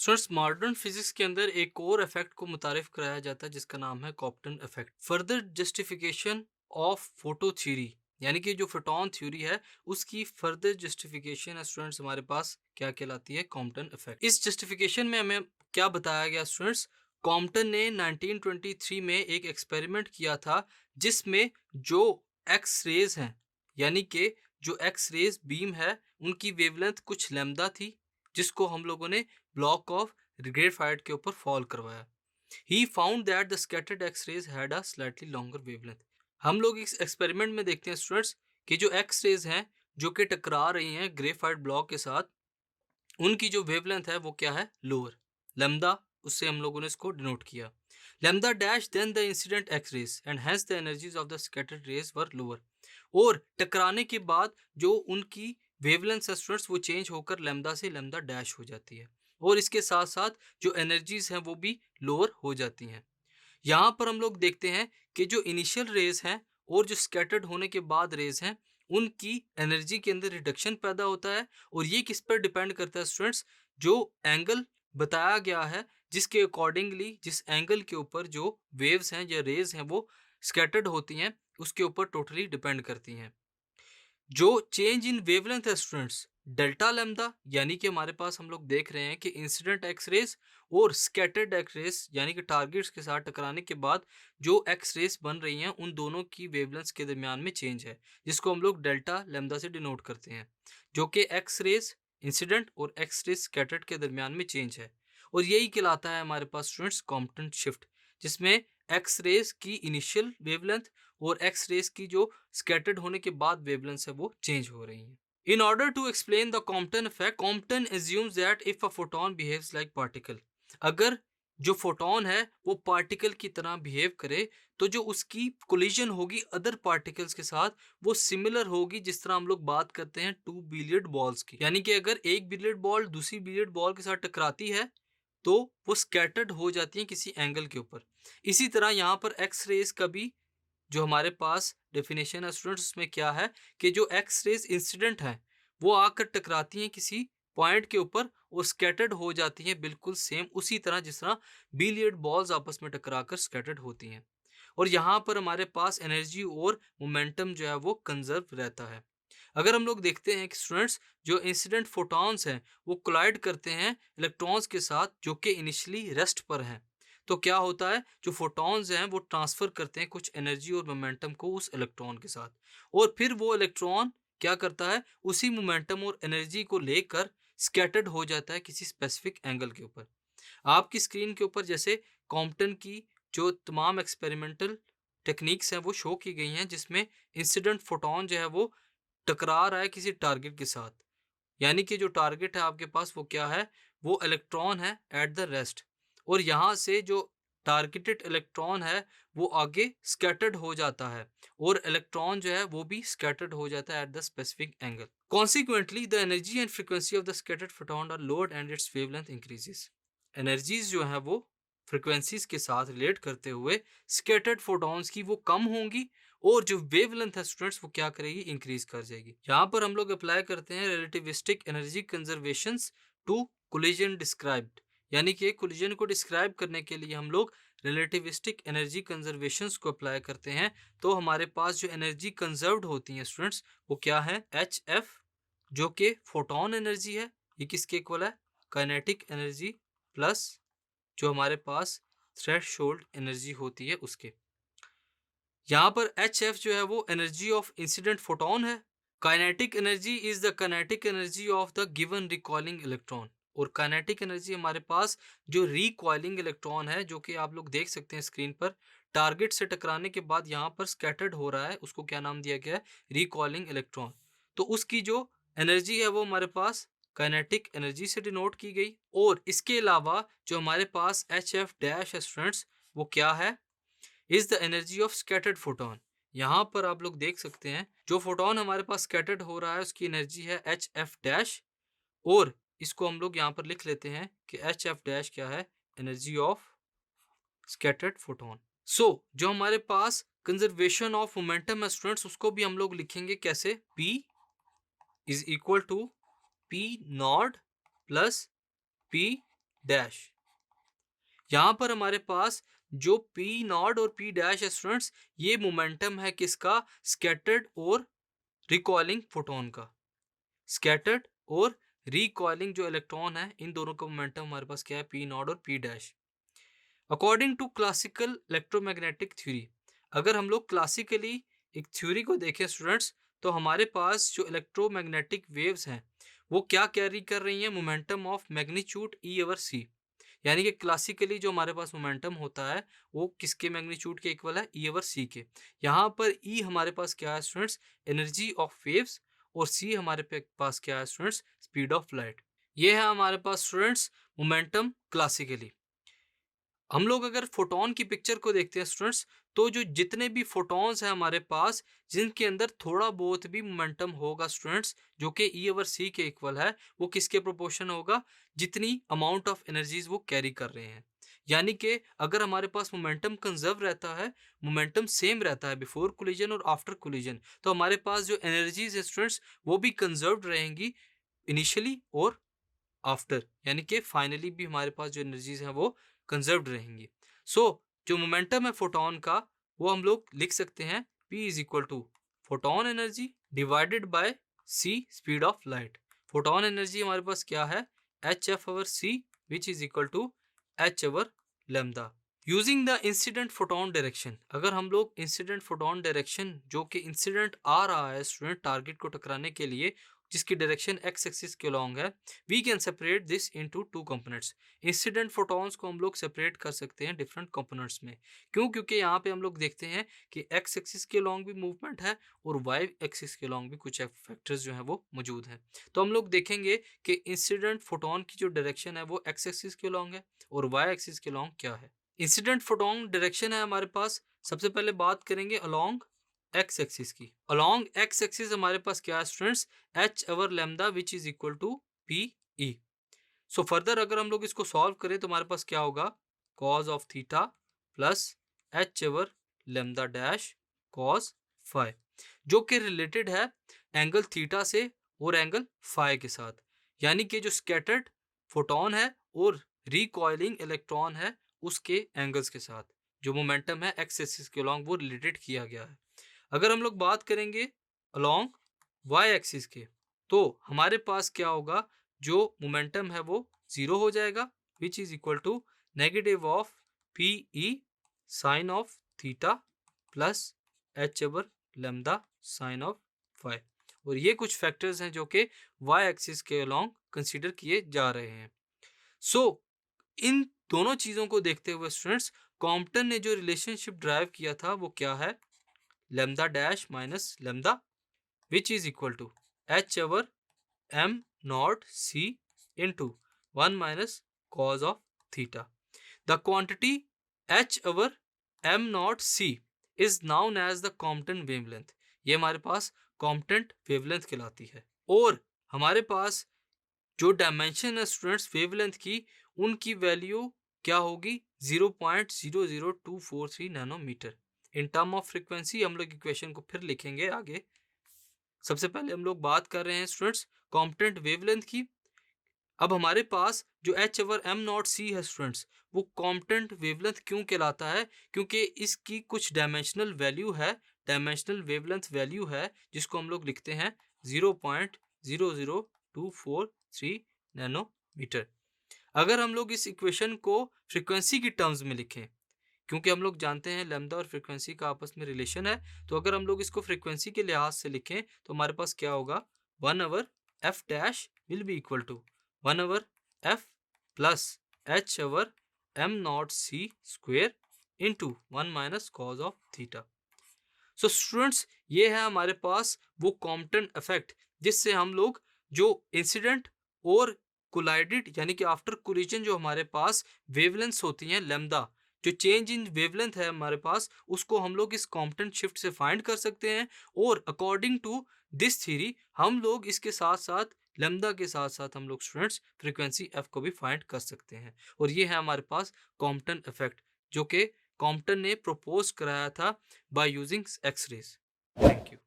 Students modern physics के अंदर एक और इफेक्ट को मुतारिफ कराया जाता है जिसका नाम है Compton effect. Further justification of photo theory, यानी कि जो फोटोन थ्योरी है उसकी फर्दर जस्टिफिकेशन है स्टूडेंट्स हमारे पास क्या कहलाती है, कॉम्पटन इफेक्ट। इस जस्टिफिकेशन में हमें क्या बताया गया स्टूडेंट्स, कॉम्पटन ने 1923 में एक एक्सपेरिमेंट किया था जिसमें जो एक्स रेज हैं, यानी कि जो एक्स रेज बीम है उनकी वेवलेंथ कुछ लैम्डा थी, जिसको हम लोगों ने ब्लॉक ऑफ ग्रेफाइट के ऊपर फॉल करवाया। He found that the scattered X rays had a slightly longer wavelength. हम लोग इस एक्सपेरिमेंट में देखते हैं स्टूडेंट्स कि जो एक्स रेज हैं जो कि टकरा रही हैं ग्रेफाइट ब्लॉक के साथ, उनकी जो वेवलेंथ है वो क्या है, लोअर, लैम्डा, उससे हम लोगों ने इसको डिनोट किया। Lambda dash then the incident X rays and hence the energies of the scattered rays were lower. और टकराने के बाद जो उनकी वेवलेंथ है स्टूडेंट्स वो चेंज होकर लैम्डा से लैम्डा डैश हो जाती है, और इसके साथ साथ जो एनर्जीज हैं वो भी लोअर हो जाती हैं। यहाँ पर हम लोग देखते हैं कि जो इनिशियल रेज हैं और जो स्कैटर्ड होने के बाद रेज हैं उनकी एनर्जी के अंदर रिडक्शन पैदा होता है, और ये किस पर डिपेंड करता है स्टूडेंट्स, जो एंगल बताया गया है जिसके अकॉर्डिंगली जिस एंगल के ऊपर जो वेव्स हैं या रेज हैं वो स्कैटर्ड होती हैं उसके ऊपर टोटली डिपेंड करती हैं। जो चेंज इन वेवलेंथ है स्टूडेंट्स, डेल्टा लैम्डा, यानी कि हमारे पास हम लोग देख रहे हैं कि इंसिडेंट एक्स रेस और स्कैटर्ड एक्स रेस यानी कि टारगेट्स के साथ टकराने के बाद जो एक्स रेस बन रही हैं उन दोनों की वेवलेंथ के दरमियान में चेंज है, जिसको हम लोग डेल्टा लैम्डा से डिनोट करते हैं, जो कि एक्स रेस इंसिडेंट और एक्स रेस स्कैटर्ड के दरमियान में चेंज है। और यही कहलाता है हमारे पास स्टूडेंट्स कॉम्पटन शिफ्ट, जिसमें एक्स रेस की इनिशियल वेवलेंथ और एक्स रेस की जो स्कैटर्ड होने के बाद वेवलेंथ है वो चेंज हो रही हैं। In order to explain the Compton effect, Compton assumes that if a photon behaves like particle, अगर जो फोटोन है वो पार्टिकल की तरह बिहेव करे तो जो उसकी कोलिजन होगी अदर पार्टिकल्स के साथ वो सिमिलर होगी, जिस तरह हम लोग बात करते हैं टू बिलियर्ड बॉल्स की, यानी कि अगर एक बिलियर्ड बॉल दूसरी बिलियर्ड बॉल के साथ टकराती है तो वो स्कैटर्ड हो जाती है किसी एंगल के ऊपर। इसी तरह यहाँ पर एक्स रेज का भी जो हमारे पास डेफिनेशन है स्टूडेंट्स उसमें क्या है कि जो एक्स रेज इंसिडेंट है वो आकर टकराती हैं किसी पॉइंट के ऊपर और स्कैटर्ड हो जाती हैं बिल्कुल सेम उसी तरह जिस तरह बिलियर्ड बॉल्स आपस में टकराकर स्कैटर्ड होती हैं। और यहाँ पर हमारे पास एनर्जी और मोमेंटम जो है वो कंजर्व रहता है। अगर हम लोग देखते हैं कि स्टूडेंट्स जो इंसिडेंट फोटॉन्स हैं वो कोलाइड करते हैं इलेक्ट्रॉन्स के साथ जो कि इनिशियली रेस्ट पर हैं, तो क्या होता है, जो फोटॉन्स हैं वो ट्रांसफर करते हैं कुछ एनर्जी और मोमेंटम को उस इलेक्ट्रॉन के साथ, और फिर वो इलेक्ट्रॉन क्या करता है, उसी मोमेंटम और एनर्जी को लेकर स्कैटर्ड हो जाता है किसी स्पेसिफिक एंगल के ऊपर। आपकी स्क्रीन के ऊपर जैसे कॉम्पटन की जो तमाम एक्सपेरिमेंटल टेक्निक्स हैं वो शो की गई हैं, जिसमें इंसिडेंट फोटोन जो है वो टकरा रहा है किसी टारगेट के साथ, यानी कि जो टारगेट है आपके पास वो क्या है, वो इलेक्ट्रॉन है एट द रेस्ट, और यहाँ से जो टारगेटेड इलेक्ट्रॉन है वो आगे स्कैटर्ड हो जाता है, और इलेक्ट्रॉन जो है वो भी स्कैटर्ड हो जाता है at the specific angle. Consequently the energy and frequency of the scattered photon are lowered and its wavelength increases. Energies जो है वो फ्रीक्वेंसीज के साथ रिलेट करते हुए स्कैटर्ड फोटॉन्स की वो कम होंगी, और जो वेवलेंथ है स्टूडेंट्स वो क्या करेगी, इंक्रीज कर जाएगी। यहाँ पर हम लोग अप्लाई करते हैं relativistic energy conservation to collision described, यानी कि कोलिजन को डिस्क्राइब करने के लिए हम लोग रिलेटिविस्टिक एनर्जी कंजर्वेशन को अप्लाई करते हैं। तो हमारे पास जो एनर्जी कंजर्व्ड होती है स्टूडेंट्स वो क्या है, एच एफ, जो कि फोटोन एनर्जी है, ये किसके इक्वल है, काइनेटिक एनर्जी प्लस जो हमारे पास थ्रेशोल्ड एनर्जी होती है उसके। यहाँ पर एच एफ जो है वो एनर्जी ऑफ इंसिडेंट फोटोन है। Kinetic energy is the kinetic energy of the given recoiling electron, और काइनेटिक एनर्जी हमारे पास जो रिकॉइलिंग इलेक्ट्रॉन है जो कि आप लोग देख सकते हैं स्क्रीन पर, टारगेट से टकराने के बाद यहाँ पर स्कैटर्ड हो रहा है, उसको क्या नाम दिया गया है, रिकॉइलिंग इलेक्ट्रॉन। तो उसकी जो एनर्जी है वो हमारे पास काइनेटिक एनर्जी से डिनोट की गई। और इसके अलावा जो हमारे पास एच एफ डैश है स्टूडेंट्स वो क्या है, is the energy of scattered photon. यहाँ पर आप लोग देख सकते हैं जो फोटोन हमारे पास स्कैटर्ड हो रहा है उसकी एनर्जी है एच एफ डैश, और इसको हम लोग यहाँ पर लिख लेते हैं कि एच एफ डैश क्या है, energy of scattered photon. So जो हमारे पास कंजर्वेशन ऑफ मोमेंटम है स्टूडेंट्स उसको भी हम लोग लिखेंगे कैसे, P is equal to P nought plus P dash. यहाँ पर हमारे पास जो पी नॉट और पी डैश है स्टूडेंट्स, ये मोमेंटम है किसका? स्कैटर्ड और रिकॉइलिंग फोटोन का। स्कैटर्ड और रिकॉइलिंग जो इलेक्ट्रॉन है, इन दोनों का मोमेंटम हमारे पास क्या है? पी नॉट और P dash. According to classical electromagnetic theory, अगर हम लोग क्लासिकली एक थ्योरी को देखें स्टूडेंट्स, तो हमारे पास जो इलेक्ट्रोमैग्नेटिक वेव्स हैं वो क्या कैरी कर रही हैं? Momentum of magnitude E over c. यानी कि क्लासिकली जो हमारे पास मोमेंटम होता है वो किसके मैग्नीट्यूड के इक्वल है? ई ओवर सी के। यहाँ पर ई हमारे पास क्या है स्टूडेंट्स? Energy of waves. और सी हमारे पास क्या है स्टूडेंट्स? Speed of light. ये है हमारे पास स्टूडेंट्स मोमेंटम क्लासिकली। हम लोग अगर फोटोन की पिक्चर को देखते हैं स्टूडेंट्स, तो जो जितने भी फोटॉन्स हैं हमारे पास, जिनके अंदर थोड़ा बहुत भी मोमेंटम होगा स्टूडेंट्स, जो कि ई ओवर सी के इक्वल है, वो किसके प्रोपोर्शन होगा? जितनी अमाउंट ऑफ एनर्जीज वो कैरी कर रहे हैं। यानी कि अगर हमारे पास मोमेंटम कंजर्व रहता है, मोमेंटम सेम रहता है बिफोर कोलिजन और आफ्टर कोलिजन, तो हमारे पास जो एनर्जीज है स्टूडेंट्स, वो भी कंजर्व रहेंगी इनिशियली और आफ्टर, यानी कि फाइनली भी हमारे पास जो एनर्जीज हैं वो कंजर्व्ड रहेंगी। सो जो मोमेंटम है फोटोन का, वो हम लोग लिख सकते हैं P is equal to photon energy divided by C speed of light. Photon energy हमारे पास क्या है? HF over C which is equal to H over lambda. Using the incident photon direction, अगर हम लोग इंसिडेंट फोटोन डायरेक्शन जो कि incident आ रहा है स्टूडेंट टारगेट को टकराने के लिए, जिसकी डायरेक्शन एक्स एक्सिस के लॉन्ग है, we can separate this into two components. Incident photons को हम लोग सेपरेट कर सकते हैं डिफरेंट कंपोनेंट्स में। क्यों? क्योंकि यहाँ पे हम लोग देखते हैं कि एक्स एक्सिस के लॉन्ग भी मूवमेंट है और वाई एक्सिस के लॉन्ग भी कुछ फैक्टर्स जो हैं वो मौजूद हैं। तो हम लोग देखेंगे कि इंसिडेंट फोटोन की जो डायरेक्शन है वो एक्स एक्सिस के लॉन्ग है और वाई एक्सिस के लॉन्ग क्या है। इंसिडेंट फोटोन डायरेक्शन है हमारे पास, सबसे पहले बात करेंगे अलोंग एक्स एक्सिस की। अलोंग एक्स एक्सिस हमारे पास क्या है students? H over lambda which is equal to P E. So further अगर हम लोग इसको सॉल्व करें तो हमारे पास क्या होगा? Cos of theta plus H over lambda dash cos phi, जो कि रिलेटेड है एंगल थीटा से और एंगल फाई के साथ। यानी कि जो स्कैटर्ड फोटोन है और रिकॉइलिंग इलेक्ट्रॉन है उसके एंगल्स के साथ जो मोमेंटम है एक्स एक्सिस के अलॉन्ग वो रिलेटेड किया गया है। अगर हम लोग बात करेंगे अलॉन्ग वाई एक्सिस के, तो हमारे पास क्या होगा? जो मोमेंटम है वो जीरो हो जाएगा which is equal to negative of P E sine of theta plus H over lambda sine of phi. और ये कुछ फैक्टर्स हैं जो कि वाई एक्सिस के अलॉन्ग कंसीडर किए जा रहे हैं। सो इन दोनों चीजों को देखते हुए स्टूडेंट्स, कॉम्पटन ने जो रिलेशनशिप ड्राइव किया था वो क्या है? Lambda dash minus lambda which is equal to H over M nought C into 1 minus cos of theta. The quantity H over M nought C is known as the Compton wavelength. ये हमारे पास Compton wavelength कहलाती है। और हमारे पास जो dimension है students wavelength की, उनकी वैल्यू क्या होगी? 0.00243 nanometre. In term of frequency हम लोग इक्वेशन को फिर लिखेंगे आगे। सबसे पहले हम लोग बात कर रहे हैं स्टूडेंट्स कॉम्पटेंट वेवलेंथ की। अब हमारे पास जो एच ओवर एम नॉट सी है स्टूडेंट्स, वो कॉम्पटेंट वेवलेंथ क्यों कहलाता है? क्योंकि इसकी कुछ डायमेंशनल वैल्यू है, डायमेंशनल वेवलेंथ वैल्यू है, जिसको हम लोग लिखते हैं 0.00243 नैनोमीटर। अगर हम लोग इस इक्वेशन को फ्रीक्वेंसी की टर्म्स में लिखें, क्योंकि हम लोग जानते हैं लैम्डा और फ्रीक्वेंसी का आपस में रिलेशन है, तो अगर हम लोग इसको फ्रीक्वेंसी के लिहाज से लिखें तो हमारे पास क्या होगा? 1 over F dash will be equal to 1 over F plus H over M nought C square into 1 minus cos of theta. So students, ये है हमारे पास वो कॉम्पटन इफेक्ट, जिससे हम लोग जो इंसिडेंट और कोलाइडेड यानी कि आफ्टर कोलिजन जो हमारे पास वेवलेंथ्स होती हैं लैम्डा, जो चेंज इन वेवलेंथ है हमारे पास, उसको हम लोग इस कॉम्पटन शिफ्ट से फाइंड कर सकते हैं। और अकॉर्डिंग टू दिस थ्योरी हम लोग इसके साथ साथ लैम्डा के साथ साथ हम लोग स्टूडेंट्स फ्रीक्वेंसी एफ को भी फाइंड कर सकते हैं। और ये है हमारे पास कॉम्पटन इफेक्ट, जो कि कॉम्पटन ने प्रपोज कराया था by using X rays. Thank you.